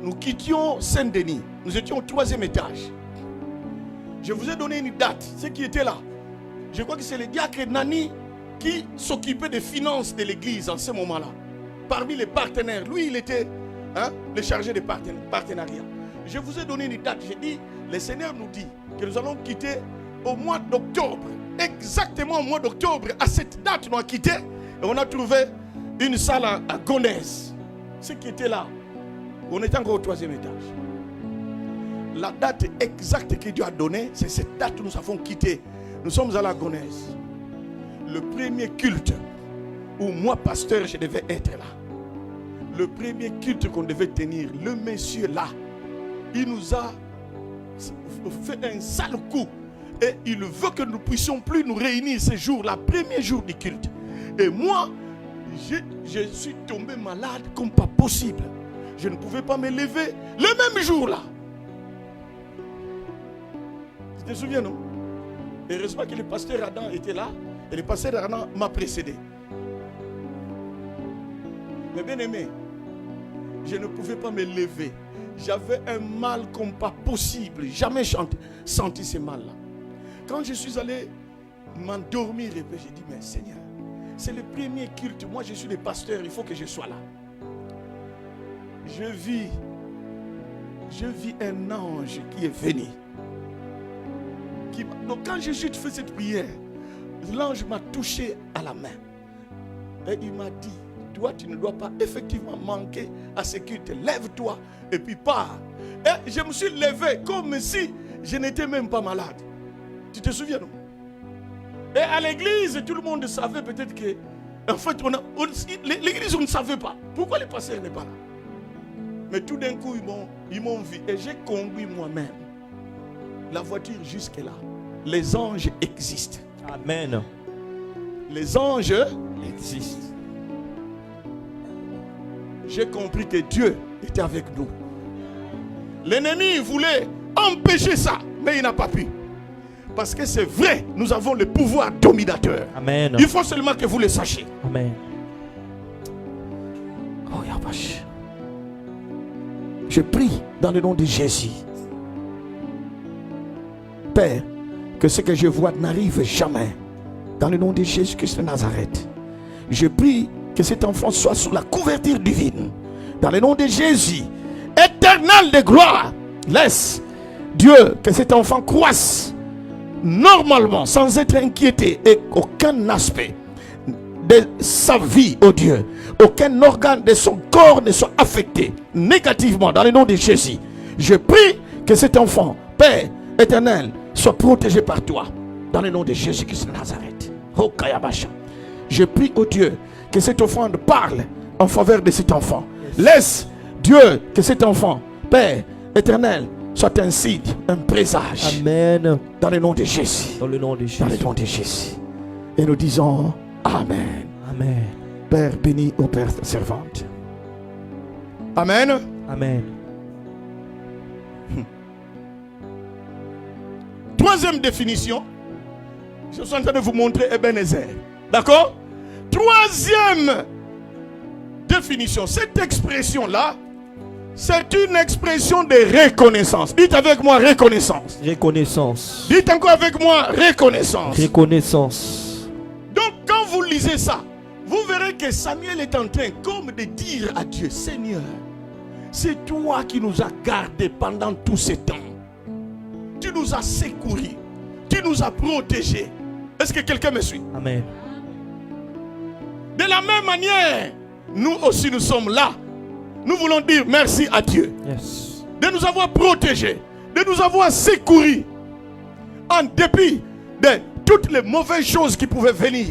nous quittions Saint-Denis. Nous étions au 3e étage. Je vous ai donné une date, ceux qui étaient là. Je crois que c'est le diacre Nani qui s'occupait des finances de l'église en ce moment-là. Parmi les partenaires, lui, il était le chargé des partenariats. Je vous ai donné une date. J'ai dit, le Seigneur nous dit que nous allons quitter au mois d'octobre. Exactement au mois d'octobre, à cette date, nous avons quitté et on a trouvé une salle à Gonesse. Ceux qui étaient là, on était encore au 3e étage. La date exacte que Dieu a donnée, c'est cette date que nous avons quitté. Nous sommes à la Gonesse. Le premier culte où moi, pasteur, je devais être là. Le premier culte qu'on devait tenir, le monsieur là, il nous a fait un sale coup. Et il veut que nous ne puissions plus nous réunir ce jour-là, premier jour du culte. Et moi, je suis tombé malade comme pas possible. Je ne pouvais pas me lever le même jour-là. Tu te souviens, non? Heureusement que le pasteur Adam était là. Et le pasteur Adam m'a précédé. Mais bien aimé, je ne pouvais pas me lever. J'avais un mal comme pas possible. Jamais senti ce mal-là. Quand je suis allé m'endormir, j'ai dit, mais Seigneur, c'est le premier culte. Moi, je suis le pasteur, il faut que je sois là. Je vis un ange qui est venu. Donc, quand je suis fait cette prière, l'ange m'a touché à la main. Et il m'a dit, toi, tu ne dois pas effectivement manquer à ce culte. Lève-toi et puis pars. Et je me suis levé comme si je n'étais même pas malade. Tu te souviens, non? Et à l'église, tout le monde savait peut-être que, en fait, l'église, on ne savait pas. Pourquoi le pasteur n'est pas là? Mais tout d'un coup, ils m'ont vu. Et j'ai conduit moi-même la voiture jusque là. Les anges existent. Amen. Les anges existent. J'ai compris que Dieu était avec nous. L'ennemi voulait empêcher ça, mais il n'a pas pu. Parce que c'est vrai, nous avons le pouvoir dominateur. Amen. Il faut seulement que vous le sachiez. Amen. Oh, Yabash. Je prie dans le nom de Jésus. Père, que ce que je vois n'arrive jamais. Dans le nom de Jésus-Christ de Nazareth. Je prie que cet enfant soit sous la couverture divine. Dans le nom de Jésus, éternel de gloire. Laisse Dieu que cet enfant croisse normalement, sans être inquiété, et aucun aspect de sa vie, oh Dieu, aucun organe de son corps ne soit affecté négativement. Dans le nom de Jésus, je prie que cet enfant, Père éternel, soit protégé par toi. Dans le nom de Jésus-Christ de Nazareth. Oh Kayabasha. Je prie, oh Dieu, que cette offrande parle en faveur de cet enfant. Laisse Dieu que cet enfant, Père éternel, soit un signe, un présage. Amen. Dans le nom de Jésus. Dans le nom de Jésus. Dans le nom de Jésus. Et nous disons Amen. Amen. Père béni au Père servante. Amen. Amen. Troisième définition. Je suis en train de vous montrer Ebenezer. D'accord? Troisième définition. Cette expression-là, c'est une expression de reconnaissance. Dites avec moi reconnaissance. Reconnaissance. Dites encore avec moi reconnaissance. Reconnaissance. Donc quand vous lisez ça, vous verrez que Samuel est en train comme de dire à Dieu, Seigneur, c'est toi qui nous as gardés pendant tout ce temps. Tu nous as secourus. Tu nous as protégés. Est-ce que quelqu'un me suit? Amen. De la même manière, nous aussi nous sommes là. Nous voulons dire merci à Dieu. Yes. De nous avoir protégés. De nous avoir secourus. En dépit de toutes les mauvaises choses qui pouvaient venir.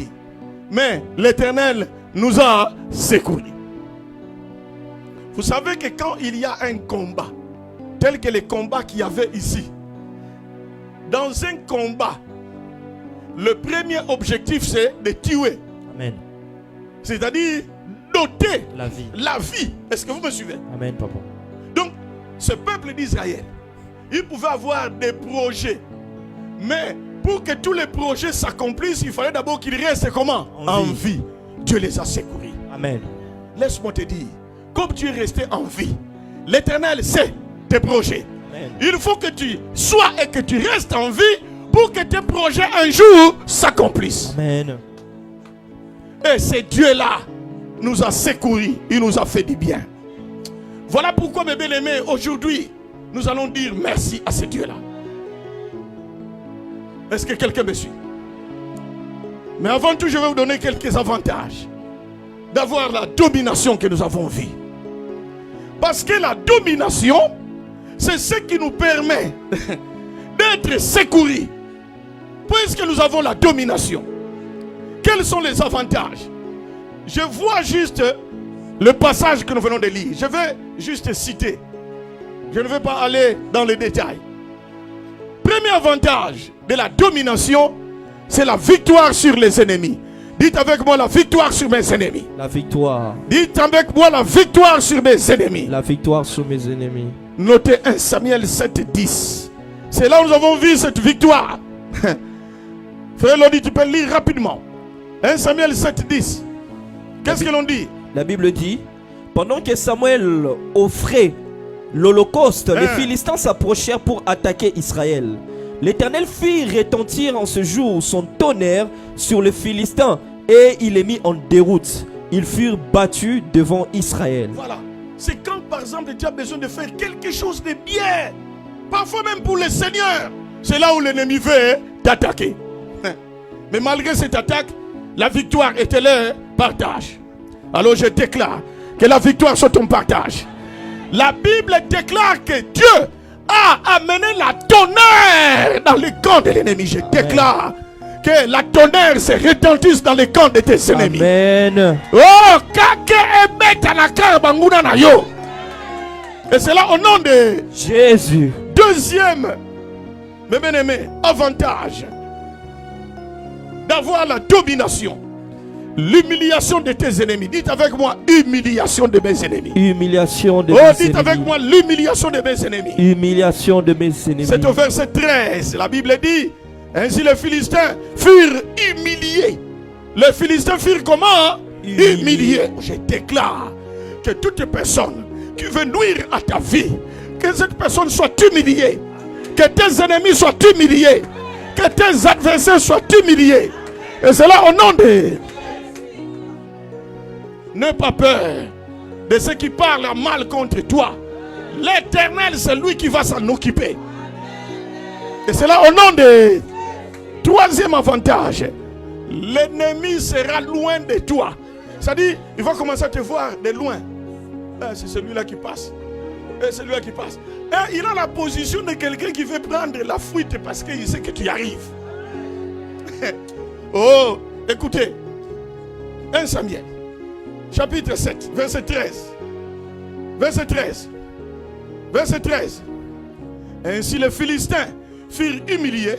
Mais l'Éternel nous a secourus. Vous savez que quand il y a un combat, tel que les combats qu'il y avait ici, dans un combat, le premier objectif c'est de tuer. Amen. C'est-à-dire doter La vie. la vie. Est-ce que vous me suivez? Amen, papa. Donc, ce peuple d'Israël, il pouvait avoir des projets. Mais pour que tous les projets s'accomplissent, il fallait d'abord qu'ils restent comment? En vie. Dieu les a secourus. Amen. Laisse-moi te dire, comme tu es resté en vie, L'Éternel sait tes projets. Amen. Il faut que tu sois et que tu restes en vie pour que tes projets un jour s'accomplissent. Amen. Et ce Dieu-là nous a secourus, il nous a fait du bien. Voilà pourquoi, mes bien-aimés, aujourd'hui, nous allons dire merci à ce Dieu-là. Est-ce que quelqu'un me suit? Mais avant tout, je vais vous donner quelques avantages d'avoir la domination que nous avons vue. Parce que la domination, c'est ce qui nous permet d'être secourus. Puisque nous avons la domination, quels sont les avantages? Je vois juste le passage que nous venons de lire. Je vais juste citer. Je ne vais pas aller dans les détails. Premier avantage de la domination, c'est la victoire sur les ennemis. Dites avec moi la victoire sur mes ennemis. La victoire. Dites avec moi la victoire sur mes ennemis. La victoire sur mes ennemis. Notez 1 Samuel 7:10. C'est là où nous avons vu cette victoire. Frère Lodi, tu peux lire rapidement. 1 Samuel 7:10. Qu'est-ce que l'on dit? La Bible dit, pendant que Samuel offrait l'holocauste, les Philistins s'approchèrent pour attaquer Israël. L'Éternel fit retentir en ce jour son tonnerre sur les Philistins et il les mit en déroute. Ils furent battus devant Israël. Voilà. C'est quand par exemple tu as besoin de faire quelque chose de bien. Parfois même pour le Seigneur. C'est là où l'ennemi veut t'attaquer. Mais malgré cette attaque, la victoire était leur partage. Alors je déclare que la victoire soit ton partage. La Bible déclare que Dieu a amené la tonnerre dans le camp de l'ennemi. Je déclare que la tonnerre se retentisse dans le camp de tes ennemis. Amen. Oh, et c'est là au nom de Jésus. Deuxième, mes bien-aimés, avantage d'avoir la domination. L'humiliation de tes ennemis. Dites avec moi, humiliation de mes ennemis. Humiliation de mes Oh, ennemis. dites avec moi, l'humiliation de mes ennemis. Humiliation de mes ennemis. C'est au verset 13. La Bible dit, ainsi les Philistins furent humiliés. Les Philistins furent comment? Humiliés. Je déclare que toute personne qui veut nuire à ta vie, que cette personne soit humiliée, que tes ennemis soient humiliés, que tes adversaires soient humiliés. Et c'est là au nom de... N'aie pas peur de ceux qui parlent mal contre toi. L'Éternel, c'est lui qui va s'en occuper. Et c'est là au nom de... Troisième avantage, l'ennemi sera loin de toi. C'est-à-dire, il va commencer à te voir de loin. C'est celui-là qui passe. C'est celui-là qui passe. Et il a la position de quelqu'un qui veut prendre la fuite parce qu'il sait que tu y arrives. Oh, écoutez. 1 Samuel, chapitre 7, verset 13. Verset 13. Verset 13. Ainsi les Philistins furent humiliés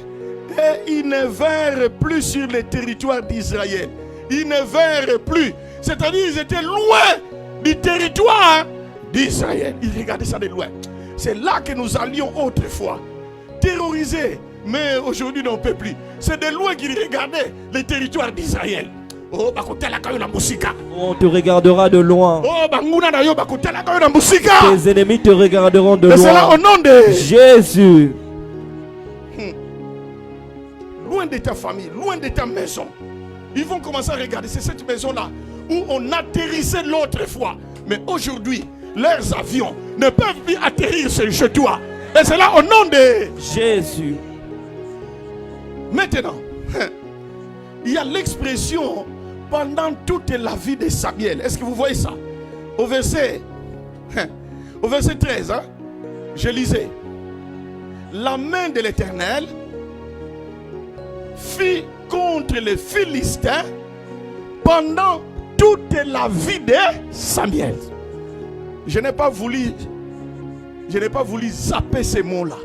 et ils ne vinrent plus sur le territoire d'Israël. Ils ne vinrent plus. C'est-à-dire ils étaient loin du territoire d'Israël. Ils regardaient ça de loin. C'est là que nous allions autrefois. Terrorisés. Mais aujourd'hui on ne peut plus. C'est de loin qu'ils regardaient le territoire d'Israël. Oh, on te regardera de loin. Tes ennemis te regarderont de loin. C'est là au nom de Jésus. Loin de ta famille, loin de ta maison. Ils vont commencer à regarder. C'est cette maison-là où on atterrissait l'autre fois. Mais aujourd'hui, leurs avions ne peuvent plus atterrir chez toi. Et c'est là au nom de Jésus. Maintenant, il y a l'expression pendant toute la vie de Samuel. Est-ce que vous voyez ça? Au verset 13, je lisais. La main de l'Éternel fit contre les Philistins pendant toute la vie de Samuel. Je n'ai pas voulu zapper ces mots-là.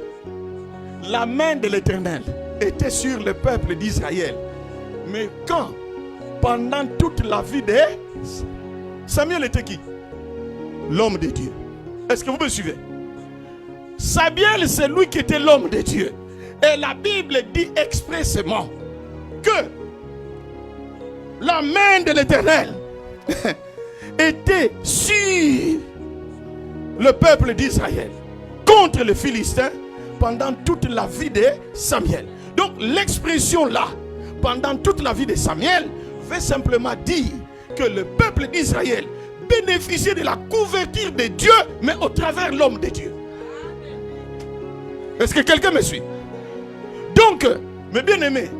La main de l'Éternel était sur le peuple d'Israël. Mais quand, pendant toute la vie de Samuel était qui? L'homme de Dieu. Est-ce que vous me suivez? Samuel, c'est lui qui était l'homme de Dieu. Et la Bible dit expressément que la main de l'Éternel était sur le peuple d'Israël contre les Philistins pendant toute la vie de Samuel. Donc l'expression là, pendant toute la vie de Samuel, veut simplement dire que le peuple d'Israël bénéficiait de la couverture de Dieu, mais au travers l'homme de Dieu. Est-ce que quelqu'un me suit? Donc, mes bien-aimés,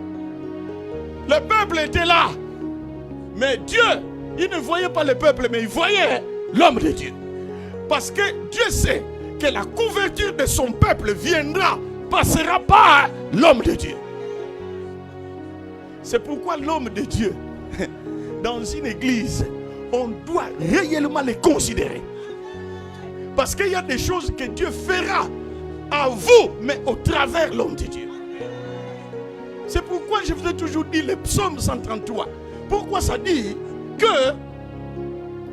le peuple était là, mais Dieu, il ne voyait pas le peuple, mais il voyait l'homme de Dieu. Parce que Dieu sait que la couverture de son peuple viendra, passera par l'homme de Dieu. C'est pourquoi l'homme de Dieu, dans une église, on doit réellement les considérer. Parce qu'il y a des choses que Dieu fera à vous, mais au travers l'homme de Dieu. C'est pourquoi je vous ai toujours dit le psaume 133. Pourquoi ça dit que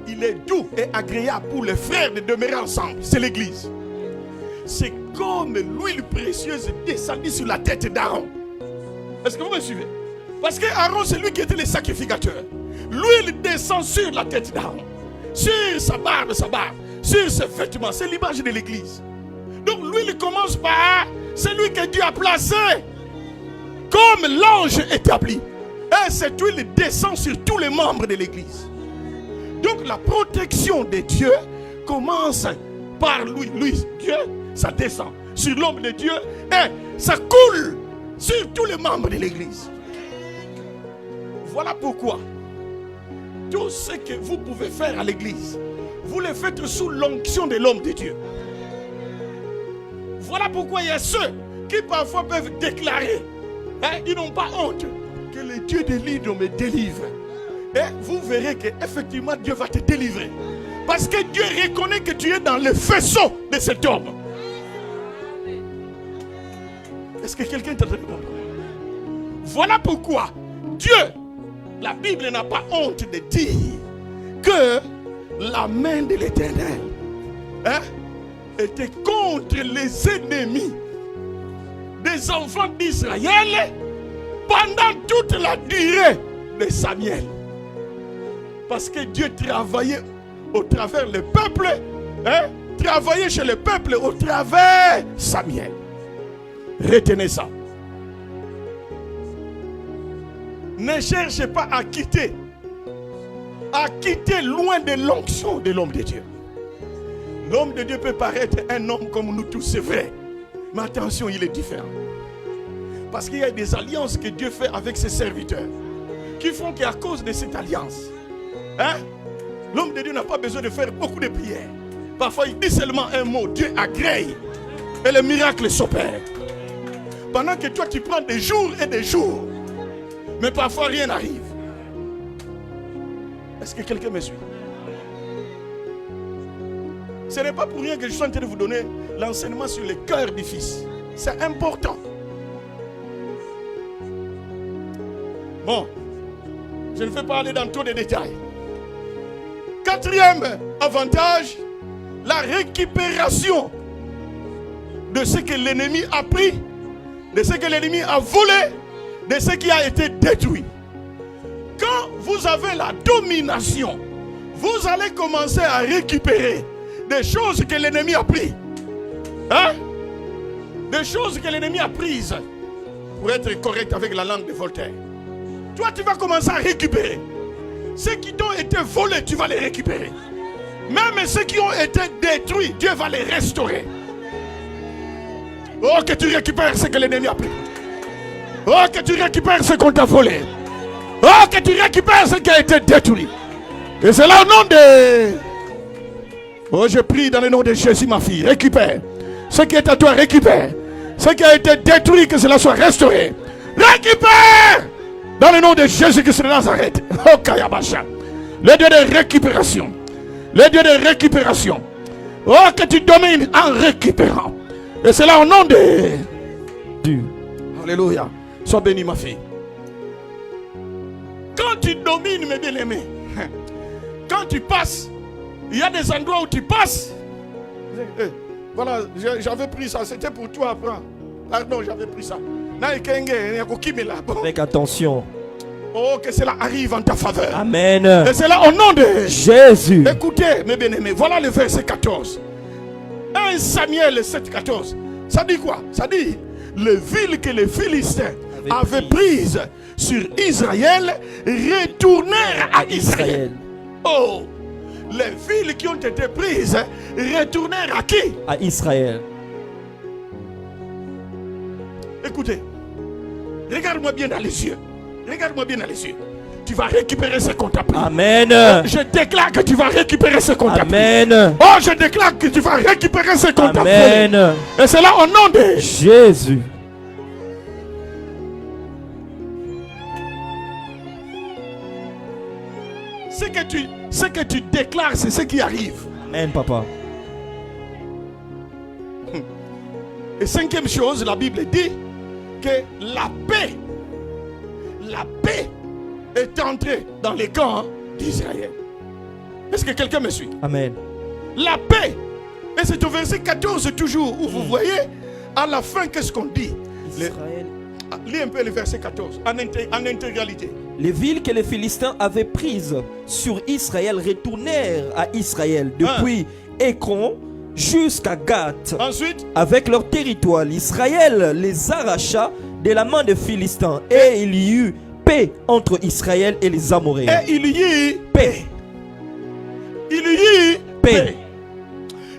il est doux et agréable pour les frères de demeurer ensemble. C'est l'église. C'est comme l'huile précieuse descendue sur la tête d'Aaron. Est-ce que vous me suivez? Parce que Aaron, c'est lui qui était le sacrificateur. L'huile descend sur la tête d'Aaron, sur sa barbe, sur ses vêtements. C'est l'image de l'église. Donc l'huile commence par celui que Dieu a placé comme l'ange établi. Et cette huile descend sur tous les membres de l'église. Donc la protection de Dieu commence par lui. Dieu, ça descend sur l'homme de Dieu et ça coule sur tous les membres de l'église. Voilà pourquoi tout ce que vous pouvez faire à l'église, vous le faites sous l'onction de l'homme de Dieu. Voilà pourquoi il y a ceux qui parfois peuvent déclarer, ils n'ont pas honte, que le Dieu de l'île me délivre. Et vous verrez qu'effectivement Dieu va te délivrer. Parce que Dieu reconnaît que tu es dans le faisceau de cet homme. Est-ce que quelqu'un t'a compris? Voilà pourquoi Dieu, la Bible n'a pas honte de dire que la main de l'Éternel était contre les ennemis des enfants d'Israël pendant toute la durée de Samuel. Parce que Dieu travaillait au travers le peuple, travaillait chez le peuple au travers Samuel. Retenez ça. Ne cherchez pas à quitter loin de l'onction de l'homme de Dieu. L'homme de Dieu peut paraître un homme comme nous tous, c'est vrai. Mais attention, il est différent. Parce qu'il y a des alliances que Dieu fait avec ses serviteurs qui font qu'à cause de cette alliance, l'homme de Dieu n'a pas besoin de faire beaucoup de prières. Parfois, il dit seulement un mot, Dieu agrée et le miracle s'opère. Pendant que toi, tu prends des jours et des jours, mais parfois rien n'arrive. Est-ce que quelqu'un me suit? Ce n'est pas pour rien que je suis en train de vous donner l'enseignement sur le cœur du Fils. C'est important. Bon, je ne vais pas aller dans tous les détails. Quatrième avantage, la récupération de ce que l'ennemi a pris, de ce que l'ennemi a volé, de ce qui a été détruit. Quand vous avez la domination, vous allez commencer à récupérer des choses que l'ennemi a prises. Des choses que l'ennemi a prises. Pour être correct avec la langue de Voltaire. Toi, tu vas commencer à récupérer. Ceux qui t'ont été volés, tu vas les récupérer. Même ceux qui ont été détruits, Dieu va les restaurer. Oh, que tu récupères ce que l'ennemi a pris. Oh, que tu récupères ce qu'on t'a volé. Oh, que tu récupères ce qui a été détruit. Et c'est là au nom de... Oh, je prie dans le nom de Jésus, ma fille. Récupère. Ce qui est à toi, récupère. Ce qui a été détruit, que cela soit restauré. Récupère. Dans le nom de Jésus-Christ de Nazareth. Oh, Kayabasha. Le Dieu de récupération. Le Dieu de récupération. Oh, que tu domines en récupérant. Et c'est là au nom de Dieu. Alléluia. Sois béni, ma fille. Quand tu domines, mes bien-aimés, quand tu passes, il y a des endroits où tu passes. Voilà, j'avais pris ça. C'était pour toi, prends. Pardon, j'avais pris ça. Avec attention. Oh, que cela arrive en ta faveur. Amen. Et c'est là au nom de Jésus. Écoutez, mes bien-aimés, voilà le verset 14. 1 Samuel 7,14. Ça dit quoi? Ça dit les villes que les Philistins avaient prises sur Israël retournèrent à Israël. Oh, les villes qui ont été prises retournèrent à qui? À Israël. Écoutez, regarde-moi bien dans les yeux. Regarde-moi bien dans les yeux. Tu vas récupérer ce qu'on t'a pris. Amen. Je déclare que tu vas récupérer ce qu'on t'a pris. Amen. Oh, je déclare que tu vas récupérer ce qu'on t'a pris. Amen. Et c'est là au nom de Jésus. Ce que tu déclares, c'est ce qui arrive. Amen, papa. Et cinquième chose, la Bible dit que la paix est entrée dans les camps d'Israël. Est-ce que quelqu'un me suit? Amen. La paix. Et c'est au verset 14 toujours où vous voyez à la fin qu'est-ce qu'on dit. Israël. Lis un peu le verset 14 en intégralité. Les villes que les Philistins avaient prises sur Israël retournèrent à Israël depuis Écron jusqu'à Gath. Ensuite, avec leur territoire, l'Israël les arracha de la main des Philistins et il y eut paix entre Israël et les Amoréens. Et il y eut Paix. Il y eut Paix.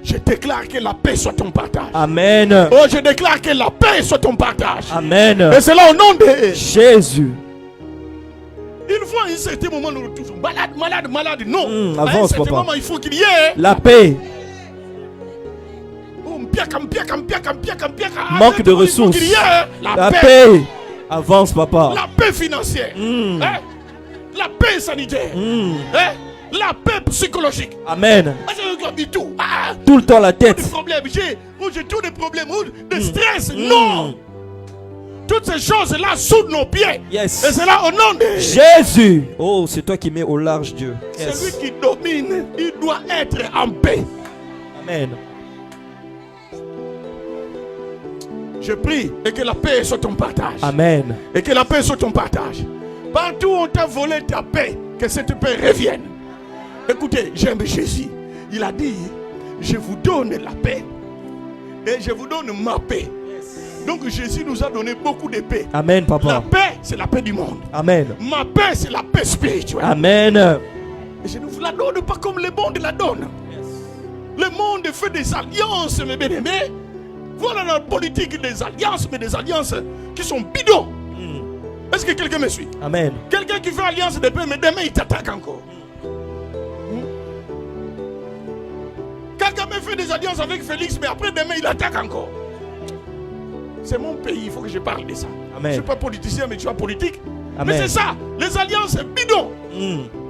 Je déclare que la paix soit ton partage. Amen. Oh, je déclare que la paix soit ton partage. Amen. Et c'est là au nom de Jésus. Il faut à un certain moment nous retrouvons malade. Non. À un avance, certain papa. moment, il faut qu'il y ait La paix. Manque de ressources. La paix. Paix. Avance, papa. La paix financière. Hein? La paix sanitaire. Hein? La paix psychologique. Amen. Tout. Ah, tout le temps la tête. Des problèmes. J'ai tous des problèmes. Des stress. Non. Toutes ces choses-là sous nos pieds. Yes. Et c'est là au nom de Jésus. Oh, c'est toi qui mets au large Dieu. Yes. Celui qui domine, il doit être en paix. Amen. Je prie et que la paix soit ton partage. Amen. Et que la paix soit ton partage. Partout où on t'a volé ta paix, que cette paix revienne. Écoutez, j'aime Jésus. Il a dit, je vous donne la paix et je vous donne ma paix. Donc Jésus nous a donné beaucoup de paix. Amen, papa. La paix, c'est la paix du monde. Amen. Ma paix, c'est la paix spirituelle. Amen. Et je ne vous la donne pas comme le monde la donne. Yes. Le monde fait des alliances, mes bien-aimés. Voilà la politique des alliances, mais des alliances qui sont bidons. Est-ce que quelqu'un me suit? Amen. Quelqu'un qui fait alliance de paix, mais demain il t'attaque encore. Quelqu'un me fait des alliances avec Félix, mais après demain il attaque encore. C'est mon pays, il faut que je parle de ça. Amen. Je ne suis pas politicien, mais tu es politique. Amen. Mais c'est ça, les alliances bidons.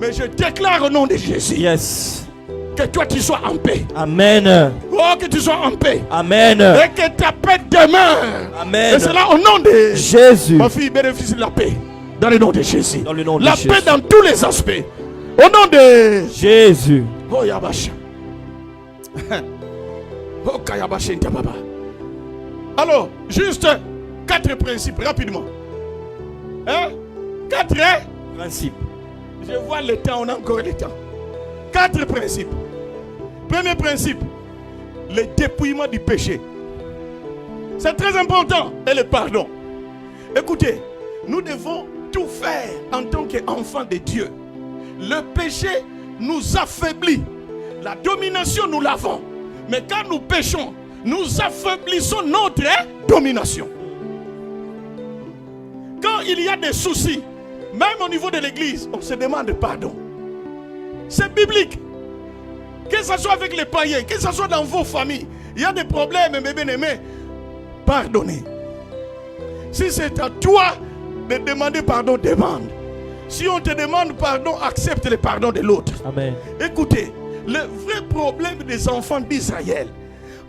Mais je déclare au nom de Jésus. Yes. Que toi tu sois en paix. Amen. Oh, que tu sois en paix. Amen. Et que ta paix demeure. Amen. Et c'est là au nom de Jésus. Ma fille bénéficie de la paix. Dans le nom de Jésus. Dans le nom de la Jésus. paix dans tous les aspects. Au nom de Jésus. Oh Yabash. Oh Kayabash Baba. Alors, juste 4 principes rapidement. Hein? 4 principes. Je vois le temps, on a encore le temps. 4 principes. Premier principe, le dépouillement du péché. C'est très important. Et le pardon. Écoutez, nous devons tout faire en tant qu'enfants de Dieu. Le péché nous affaiblit. La domination, nous l'avons. Mais quand nous péchons, nous affaiblissons notre domination. Quand il y a des soucis, même au niveau de l'église, on se demande pardon. C'est biblique. Que ce soit avec les païens, que ce soit dans vos familles, il y a des problèmes, mes bien-aimés. Pardonnez. Si c'est à toi de demander pardon, demande. Si on te demande pardon, accepte le pardon de l'autre. Amen. Écoutez, le vrai problème des enfants d'Israël,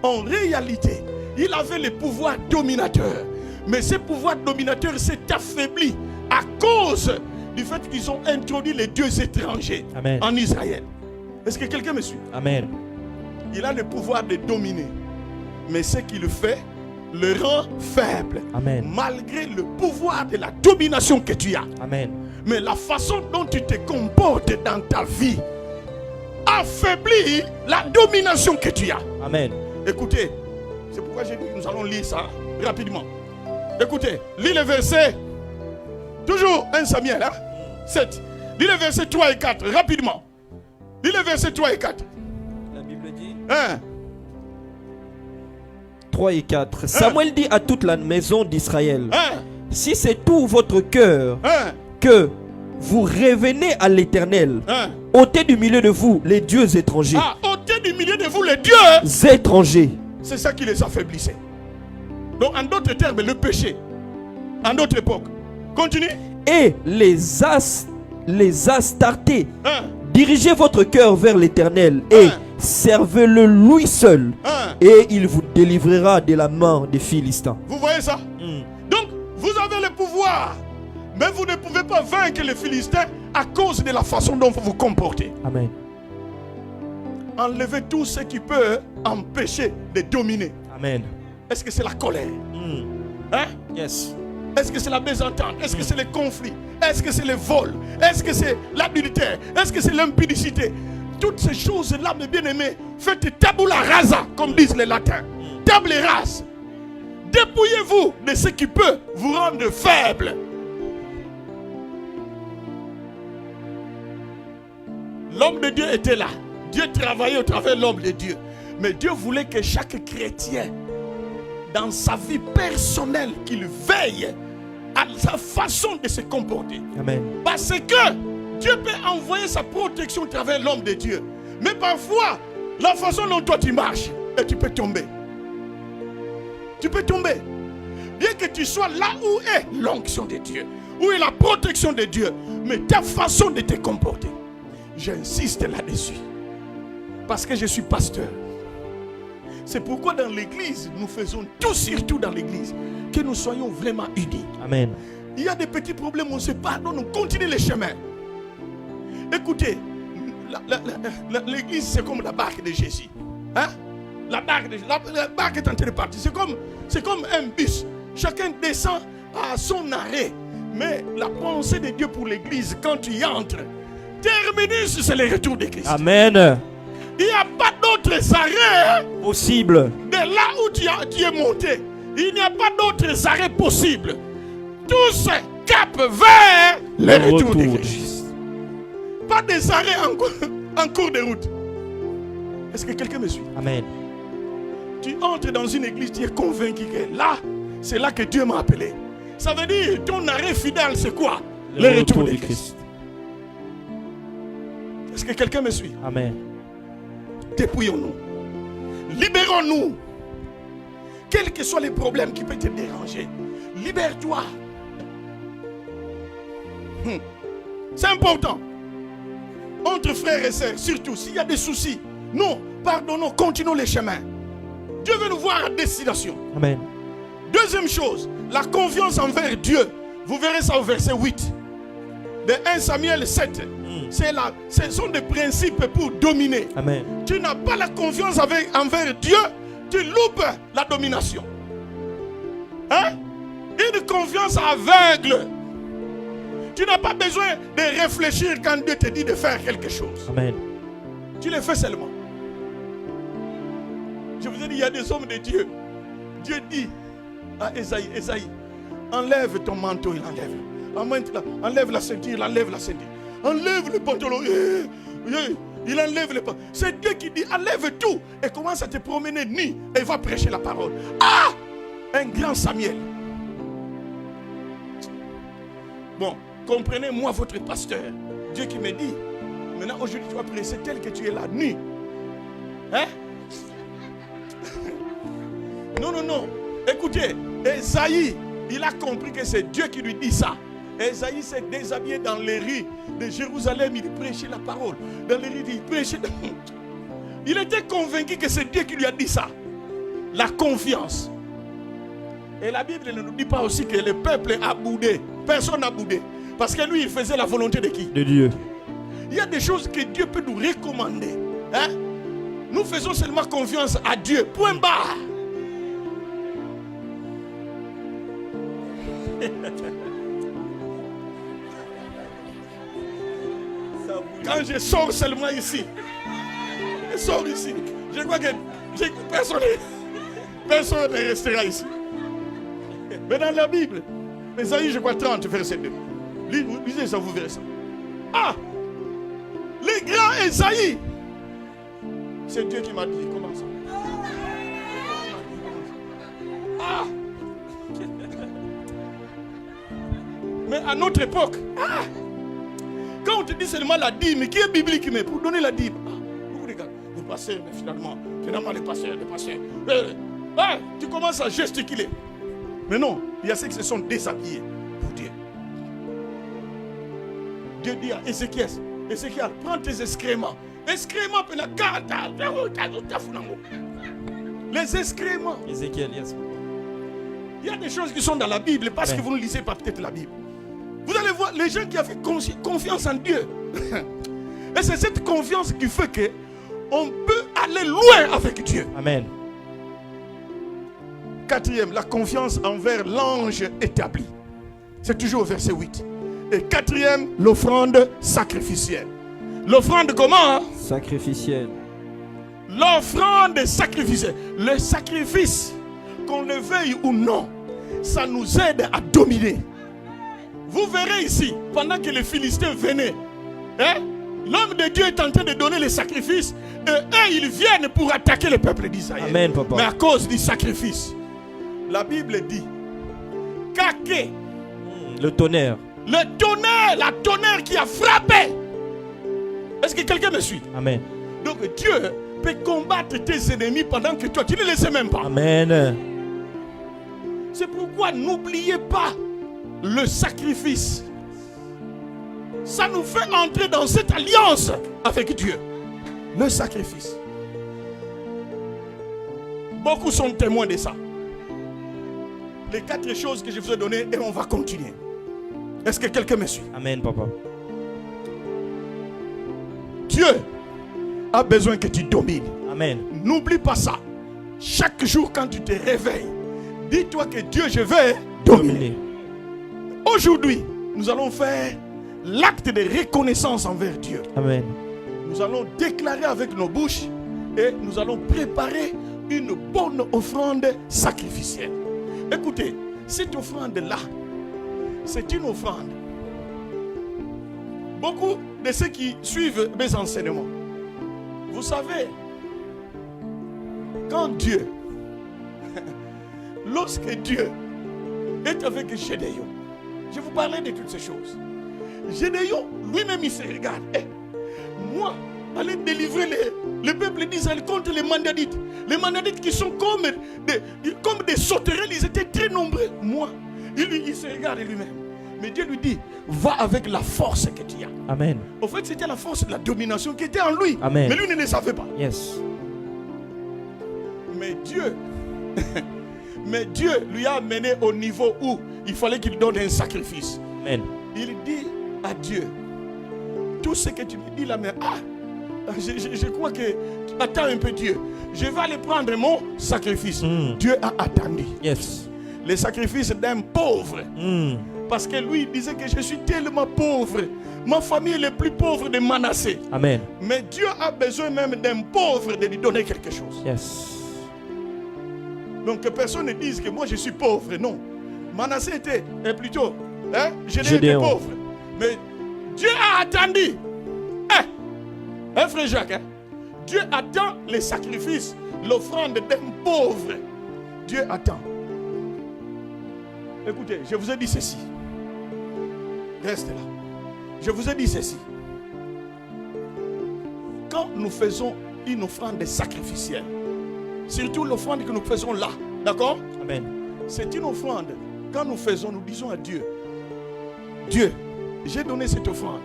en réalité, il avait le pouvoir dominateur. Mais ce pouvoir dominateur s'est affaibli à cause du fait qu'ils ont introduit les dieux étrangers. Amen. En Israël. Est-ce que quelqu'un me suit? Amen. Il a le pouvoir de dominer. Mais ce qu'il fait le rend faible. Amen. Malgré le pouvoir de la domination que tu as. Amen. Mais la façon dont tu te comportes dans ta vie affaiblit la domination que tu as. Amen. Écoutez, c'est pourquoi j'ai dit que nous allons lire ça rapidement. Écoutez, lis le verset, toujours 1 Samuel 7. Lis le verset 3 et 4, rapidement. Lis le verset 3 et 4. La Bible dit 1. 3 et 4. Samuel dit à toute la maison d'Israël, 1. si c'est tout votre cœur 1. que vous revenez à l'Éternel, 1. ôtez du milieu de vous les dieux étrangers. Ah, ôtez du milieu de vous les dieux Étrangers. C'est ça qui les affaiblissait. Donc, en d'autres termes, le péché. En d'autres époques. Continue. Et les Astartés. 1. Dirigez votre cœur vers l'Éternel et servez-le lui seul. 1. Et il vous délivrera de la main des Philistins. Vous voyez ça? Donc, vous avez le pouvoir. Mais vous ne pouvez pas vaincre les Philistins à cause de la façon dont vous vous comportez. Amen. Enlevez tout ce qui peut empêcher de dominer. Amen. Est-ce que c'est la colère? Hein? Yes. Est-ce que c'est la mésentente? Est-ce que c'est les conflits? Est-ce que c'est le vol? Est-ce que c'est l'adultère? Est-ce que c'est l'impudicité? Toutes ces choses-là, mes bien-aimés, faites tabula rasa, comme disent les latins. Table rase. Dépouillez-vous de ce qui peut vous rendre faible. L'homme de Dieu était là. Dieu travaillait au travers de l'homme de Dieu. Mais Dieu voulait que chaque chrétien, dans sa vie personnelle, qu'il veille à sa façon de se comporter. Amen. Parce que Dieu peut envoyer sa protection au travers de l'homme de Dieu. Mais parfois, la façon dont toi tu marches, et tu peux tomber. Tu peux tomber. Bien que tu sois là où est l'onction de Dieu, où est la protection de Dieu, mais ta façon de te comporter. J'insiste là-dessus. Parce que je suis pasteur. C'est pourquoi dans l'église, nous faisons tout, surtout dans l'église, que nous soyons vraiment unis. Amen. Il y a des petits problèmes, on se pardonne, on continue les chemins. Écoutez, l'église c'est comme la barque de Jésus. Hein? La barque est en train de partir. C'est comme un bus. Chacun descend à son arrêt. Mais la pensée de Dieu pour l'église, quand tu y entres, terminus, c'est le retour de Christ. Amen. Il n'y a pas d'autres arrêts Possible. de là où tu es monté. Il n'y a pas d'autres arrêts possibles. Tous capent vers le retour de Christ. Pas des arrêts en cours de route. Est-ce que quelqu'un me suit? Amen. Tu entres dans une église, tu es convaincu que là, c'est là que Dieu m'a appelé. Ça veut dire, ton arrêt final, c'est quoi? Le retour de Christ. Est-ce que quelqu'un me suit? Amen. Dépouillons-nous. Libérons-nous. Quels que soient les problèmes qui peuvent te déranger, libère-toi. C'est important. Entre frères et sœurs, surtout s'il y a des soucis, non, pardonnons, continuons les chemins. Dieu veut nous voir à destination. Amen. Deuxième chose, la confiance envers Dieu. Vous verrez ça au verset 8 de 1 Samuel 7. Ce sont des principes pour dominer. Amen. Tu n'as pas la confiance envers Dieu, tu loupes la domination. Hein? Une confiance aveugle. Tu n'as pas besoin de réfléchir quand Dieu te dit de faire quelque chose. Amen. Tu le fais seulement. Je vous ai dit, il y a des hommes de Dieu. Dieu dit à Esaïe, enlève ton manteau, il enlève. Enlève la ceinture, il enlève la ceinture. Enlève le pantalon. Il enlève le pantalon. C'est Dieu qui dit, enlève tout. Et commence à te promener nu. Et va prêcher la parole. Ah! Un grand Samuel. Bon, comprenez-moi votre pasteur. Dieu qui me dit, maintenant aujourd'hui tu vas prêcher tel que tu es là, nu. Hein? Non. Écoutez, Esaïe, il a compris que c'est Dieu qui lui dit ça. Esaïe s'est déshabillé dans les rues de Jérusalem, il prêchait la parole. Dans les rues, il prêchait. Il était convaincu que c'est Dieu qui lui a dit ça. La confiance. Et la Bible ne nous dit pas aussi que le peuple a boudé. Personne n'a boudé. Parce que lui, il faisait la volonté de qui? De Dieu. Il y a des choses que Dieu peut nous recommander. Hein? Nous faisons seulement confiance à Dieu. Point barre. Quand je sors seulement ici, je sors ici. Je crois que Personne ne restera ici. Mais dans la Bible, Ésaïe, je crois 30, verset 2. Lisez ça, vous verrez ça. Ah! Les grands Ésaïe. C'est Dieu qui m'a dit. Comment ça? Ah! Mais à notre époque, quand on te dit seulement la dîme, qui est biblique, mais pour donner la dîme, beaucoup de gars, le pasteur, mais finalement le pasteur. Tu commences à gesticuler. Mais non, il y a ceux qui se sont déshabillés pour Dieu. Dieu dit à Ézéchiel, prends tes excréments. Excréments, puis la carte. Les excréments. Ézéchiel, yes. Il y a des choses qui sont dans la Bible parce que vous ne lisez pas peut-être la Bible. Vous allez voir les gens qui ont fait confiance en Dieu. Et c'est cette confiance qui fait que on peut aller loin avec Dieu. Amen. Quatrième, la confiance envers l'ange établi. C'est toujours au verset 8. Et quatrième, l'offrande sacrificielle. L'offrande comment? Sacrificielle. L'offrande sacrificielle. Le sacrifice, qu'on le veuille ou non, ça nous aide à dominer. Vous verrez ici, pendant que les Philistins venaient, l'homme de Dieu est en train de donner les sacrifices et eux, ils viennent pour attaquer le peuple d'Israël. Amen, papa. Mais à cause du sacrifice, la Bible dit Kaké, le tonnerre. la tonnerre qui a frappé. Est-ce que quelqu'un me suit? Amen. Donc Dieu peut combattre tes ennemis pendant que toi, tu ne les sais même pas. Amen. C'est pourquoi n'oubliez pas le sacrifice. Ça nous fait entrer dans cette alliance avec Dieu. Le sacrifice. Beaucoup sont témoins de ça. Les 4 choses que je vous ai données et on va continuer. Est-ce que quelqu'un me suit? Amen, papa. Dieu a besoin que tu domines. Amen. N'oublie pas ça. Chaque jour quand tu te réveilles, dis-toi que Dieu, je vais dominer. Aujourd'hui, nous allons faire l'acte de reconnaissance envers Dieu. Amen. Nous allons déclarer avec nos bouches et nous allons préparer une bonne offrande sacrificielle. Écoutez, cette offrande-là, c'est une offrande. Beaucoup de ceux qui suivent mes enseignements, vous savez, quand Dieu, lorsque Dieu est avec Gédéon, je vous parlais de toutes ces choses. Gédéon, lui-même, il se regarde. Moi, aller délivrer le peuple d'Israël contre les Mandadites. Les Mandadites qui sont comme des sauterelles, ils étaient très nombreux. Moi, il se regarde lui-même. Mais Dieu lui dit, va avec la force que tu as. Amen. En fait, c'était la force de la domination qui était en lui. Amen. Mais lui ne le savait pas. Yes. Mais Dieu lui a amené au niveau où il fallait qu'il donne un sacrifice. Amen. Il dit à Dieu, tout ce que tu me dis là, mais je crois que, attends un peu Dieu, je vais aller prendre mon sacrifice. Dieu a attendu. Yes. Le sacrifice d'un pauvre. Parce que lui, il disait que je suis tellement pauvre. Ma famille est la plus pauvre de Manassé. Amen. Mais Dieu a besoin même d'un pauvre de lui donner quelque chose. Yes. Donc que personne ne dise que moi je suis pauvre. Non. Manassé était plutôt, Gédéon était pauvre. Mais Dieu a attendu. Frère Jacques, Dieu attend les sacrifices, l'offrande d'un pauvre. Dieu attend. Écoutez, je vous ai dit ceci. Reste là. Je vous ai dit ceci. Quand nous faisons une offrande sacrificielle, surtout l'offrande que nous faisons là, d'accord? Amen. C'est une offrande. Quand nous faisons, nous disons à Dieu, Dieu, j'ai donné cette offrande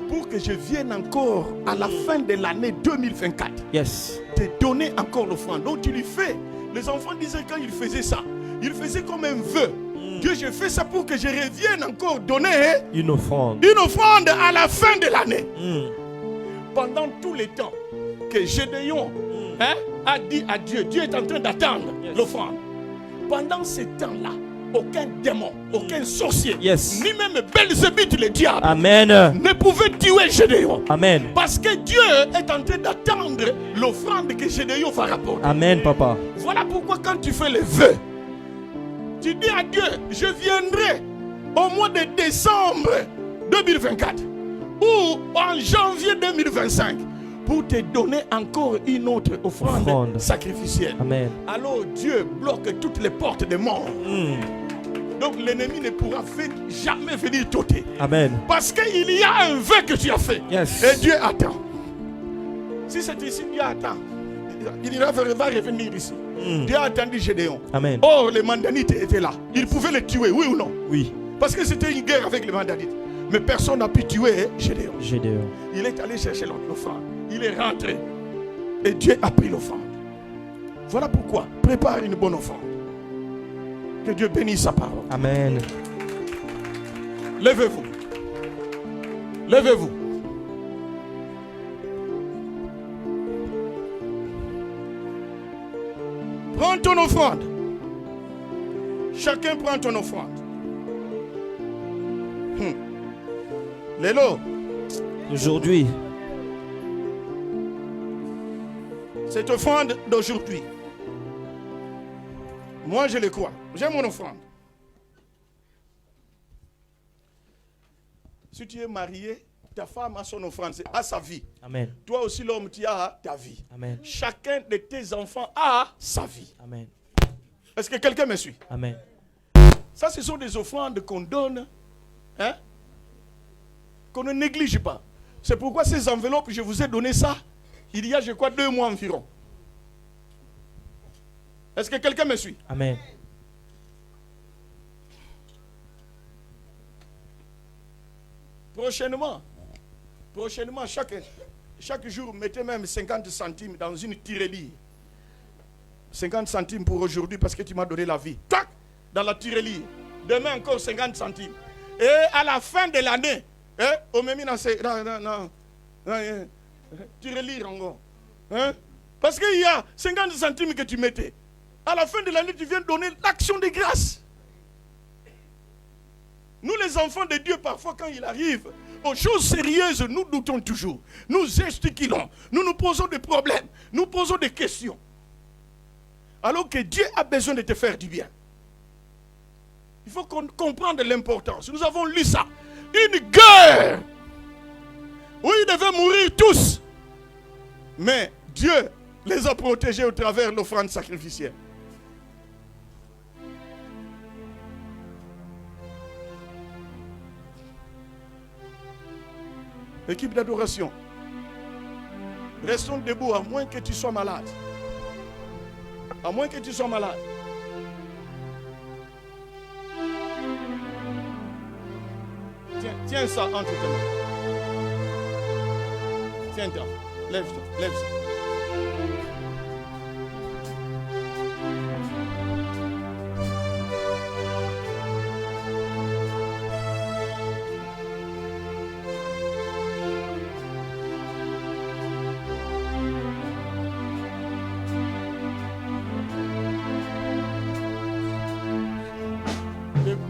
pour que je vienne encore à la fin de l'année 2024. Yes. Te donner encore l'offrande. Donc tu lui fais. Les enfants disaient quand ils faisaient ça, ils faisaient comme un vœu. Dieu, je fais ça pour que je revienne encore donner une offrande à la fin de l'année. Pendant tout le temps que Gédéon a dit à Dieu, Dieu est en train d'attendre l'offrande. Pendant ce temps-là, aucun démon, aucun sorcier, Yes. ni même Belzébuth le diable Amen. ne pouvait tuer Gédéon. Amen. Parce que Dieu est en train d'attendre l'offrande que Gédéon va rapporter. Amen, papa. Voilà pourquoi quand tu fais les vœux, tu dis à Dieu, je viendrai au mois de décembre 2024 ou en janvier 2025 pour te donner encore une autre offrande sacrificielle. Amen. Alors Dieu bloque toutes les portes des morts. Donc l'ennemi ne pourra jamais venir t'ôter. Amen. Parce qu'il y a un vœu que tu as fait. Yes. Et Dieu attend. Si c'est ici, Dieu attend. Il va revenir ici. Dieu a attendu Gédéon. Amen. Or, les Mandanites étaient là. Ils pouvaient le tuer, oui ou non? Oui. Parce que c'était une guerre avec les Mandanites. Mais personne n'a pu tuer Gédéon. Gédéon. Il est allé chercher l'offrande. Il est rentré. Et Dieu a pris l'offrande. Voilà pourquoi. Prépare une bonne offrande. Que Dieu bénisse sa parole. Amen. Levez-vous. Levez-vous. Prends ton offrande. Chacun prend ton offrande. Lélo. Aujourd'hui. Cette offrande d'aujourd'hui. Moi je le crois. J'ai mon offrande. Si tu es marié, ta femme a son offrande, c'est à sa vie. Amen. Toi aussi l'homme, tu as ta vie. Amen. Chacun de tes enfants a sa vie. Amen. Est-ce que quelqu'un me suit? Amen. Ça, ce sont des offrandes qu'on donne, hein, qu'on ne néglige pas. C'est pourquoi ces enveloppes, je vous ai donné ça il y a, je crois, 2 mois environ. Est-ce que quelqu'un me suit? Amen. Prochainement, chaque jour, mettez même 50 centimes dans une tirelire. 50 centimes pour aujourd'hui parce que tu m'as donné la vie. Tac! Dans la tirelire. Demain encore 50 centimes. Et à la fin de l'année, au même tirelire encore. Hein? Parce qu'il y a 50 centimes que tu mettais. À la fin de l'année, tu viens donner l'action de grâce. Nous, les enfants de Dieu, parfois, quand il arrive aux choses sérieuses, nous doutons toujours. Nous gesticulons. Nous nous posons des problèmes. Nous posons des questions. Alors que Dieu a besoin de te faire du bien. Il faut comprendre l'importance. Nous avons lu ça. Une guerre où ils devaient mourir tous. Mais Dieu les a protégés au travers de l'offrande sacrificielle. Équipe d'adoration, restons debout à moins que tu sois malade. À moins que tu sois malade. Tiens ça entre tes mains. Tiens-toi. Lève-toi. Lève-toi.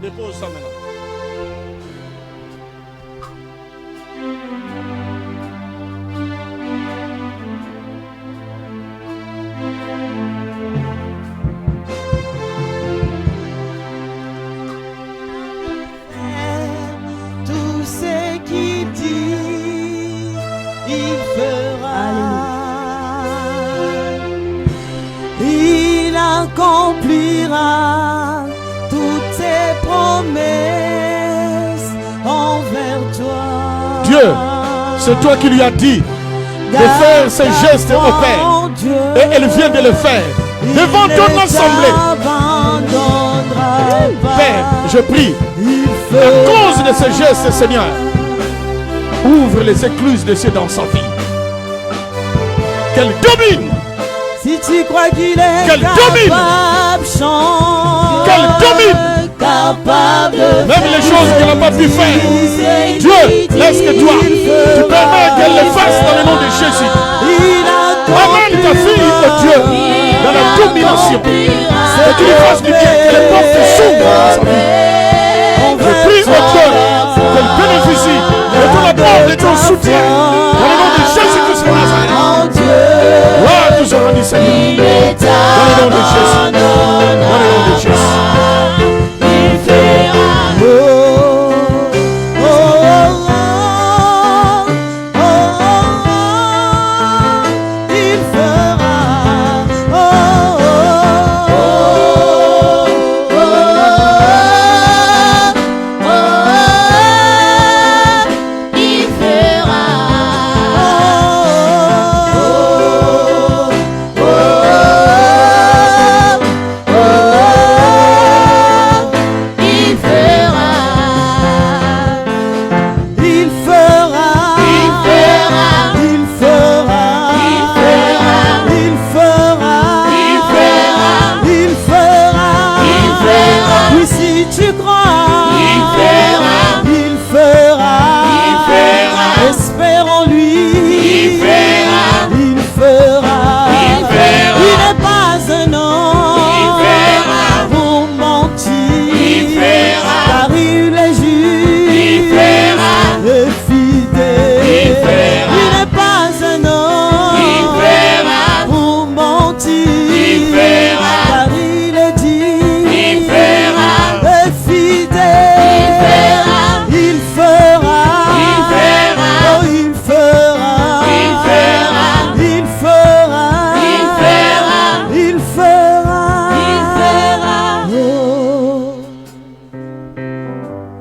Dépose ça maintenant. Tout ce qu'il dit, il fera. Il accomplira toutes ses promesses envers toi. Dieu, c'est toi qui lui as dit de faire ce geste au Père. Et elle vient de le faire devant ton assemblée. Père, je prie, à cause de ce geste, Seigneur, ouvre les écluses de cieux dans sa vie. Qu'elle domine. Si tu crois qu'il est Qu'elle capable, chante. Qu'elle domine. Capable de Même les choses qu'elle n'a pas pu faire. Dieu, laisse que toi, tu permets qu'elle les fasse dans le nom de Jésus. Amène ta fille, oh Dieu, dans la domination. Et Que tu lui fasses du bien, que les portes s'ouvrent dans sa vie. Je prie au cœur qu'elle bénéficie de ton apport, de ton soutien. Dans le nom de Jésus-Christ de Nazareth. Gloire à tout ce rendit Seigneur. Dans le nom de Jésus. Dans le nom de Jésus.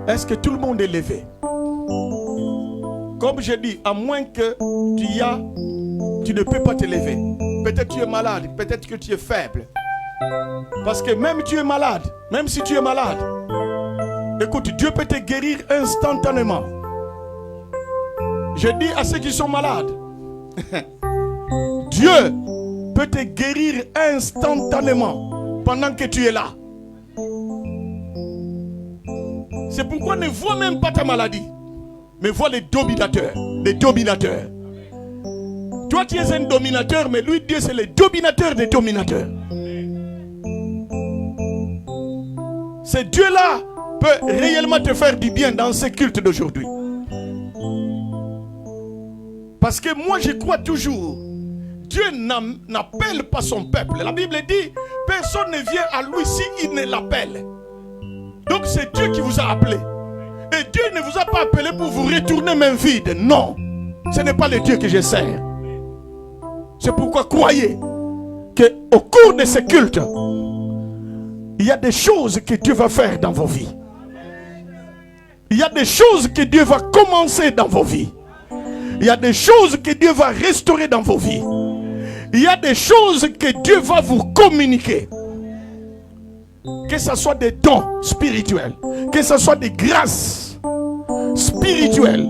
Est-ce que tout le monde est levé? Comme je dis, à moins que tu ne peux pas te lever. Peut-être tu es malade, peut-être que tu es faible. Parce que même tu es malade, même si tu es malade, écoute, Dieu peut te guérir instantanément. Je dis à ceux qui sont malades, Dieu peut te guérir instantanément pendant que tu es là. C'est pourquoi ne vois même pas ta maladie, mais vois les dominateurs. Les dominateurs. Toi, tu es un dominateur, mais lui, Dieu, c'est le dominateur des dominateurs. Ce Dieu-là peut réellement te faire du bien dans ce culte d'aujourd'hui. Parce que moi, je crois toujours, Dieu n'appelle pas son peuple. La Bible dit, personne ne vient à lui s'il ne l'appelle. Donc c'est Dieu qui vous a appelé. Et Dieu ne vous a pas appelé pour vous retourner main vide. Non, ce n'est pas le Dieu que je sers. C'est pourquoi croyez qu'au cours de ce culte, il y a des choses que Dieu va faire dans vos vies. Il y a des choses que Dieu va commencer dans vos vies. Il y a des choses que Dieu va restaurer dans vos vies. Il y a des choses que Dieu va vous communiquer. Que ce soit des dons spirituels, que ce soit des grâces spirituelles,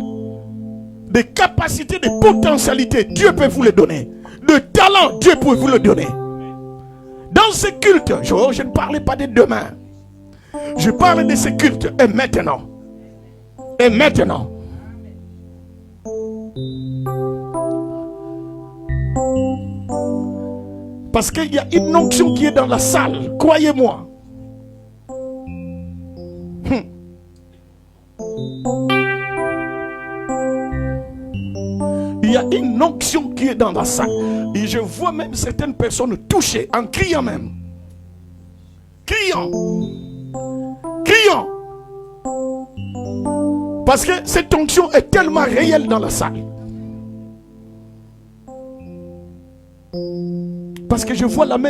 des capacités, des potentialités, Dieu peut vous les donner. De talent, Dieu peut vous le donner. Dans ce culte, je ne parlais pas de demain. Je parle de ce culte et maintenant. Et maintenant. Parce qu'il y a une onction qui est dans la salle, croyez-moi. Il y a une onction qui est dans la salle. Et je vois même certaines personnes touchées, en criant même. Criant. Criant. Parce que cette onction est tellement réelle dans la salle. Parce que je vois la main